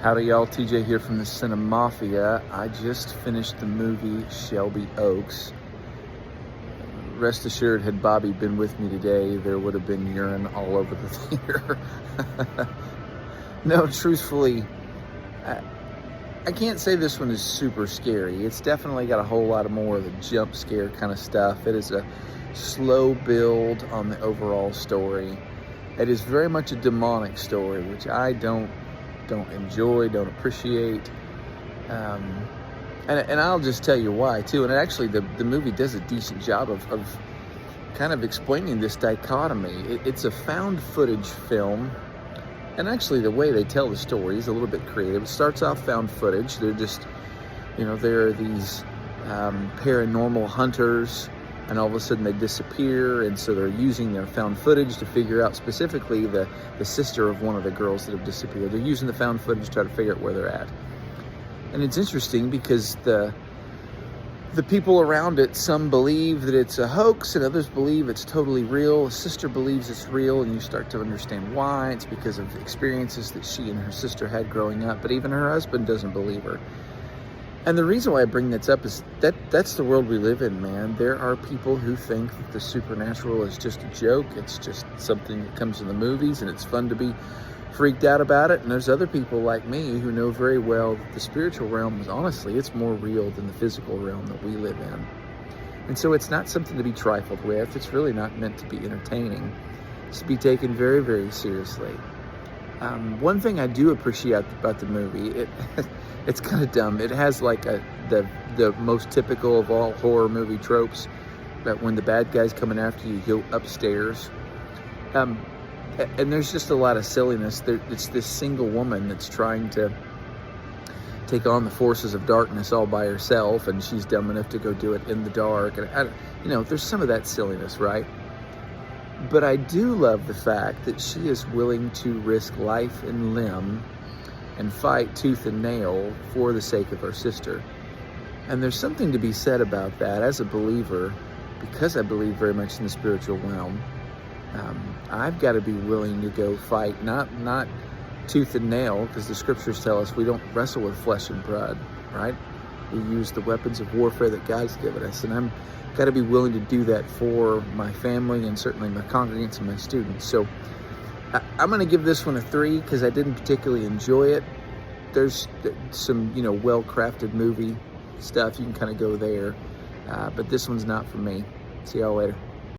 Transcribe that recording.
Howdy y'all, TJ here from the Cinemafia. I just finished the movie Shelby Oaks. Rest assured, had Bobby been with me today, there would have been urine all over the theater. No, truthfully, I can't say this one is super scary. It's definitely got a whole lot of more of the jump scare kind of stuff. It is a slow build on the overall story. It is very much a demonic story, which I don't enjoy, don't appreciate. And I'll just tell you why too. And actually the movie does a decent job of kind of explaining this dichotomy. It's a found footage film. And actually the way they tell the story is a little bit creative. It starts off found footage. They're just, there are these paranormal hunters, and all of a sudden they disappear, and so they're using their found footage to figure out specifically the sister of one of the girls that have disappeared. They're using the found footage to try to figure out where they're at. And it's interesting because the people around it, some believe that it's a hoax and others believe it's totally real. The sister believes it's real, and you start to understand why. It's because of experiences that she and her sister had growing up, but even her husband doesn't believe her. And the reason why I bring this up is that's the world we live in, man. There are people who think that the supernatural is just a joke. It's just something that comes in the movies, and it's fun to be freaked out about it. And there's other people like me who know very well that the spiritual realm is, honestly, it's more real than the physical realm that we live in. And so it's not something to be trifled with. It's really not meant to be entertaining. It's to be taken very, very seriously. One thing I do appreciate about the movie, it's kind of dumb. It has like the most typical of all horror movie tropes, that when the bad guy's coming after you, you go upstairs. And there's just a lot of silliness. It's this single woman that's trying to take on the forces of darkness all by herself, and she's dumb enough to go do it in the dark. And there's some of that silliness, right? But I do love the fact that she is willing to risk life and limb and fight tooth and nail for the sake of her sister. And there's something to be said about that as a believer, because I believe very much in the spiritual realm. I've got to be willing to go fight, not tooth and nail, because the scriptures tell us we don't wrestle with flesh and blood, right? We use the weapons of warfare that God's given us, and I'm got to be willing to do that for my family and certainly my congregants and my students. So I'm going to give this one a 3 because I didn't particularly enjoy it. There's some, well-crafted movie stuff. You can kind of go there. But this one's not for me. See y'all later.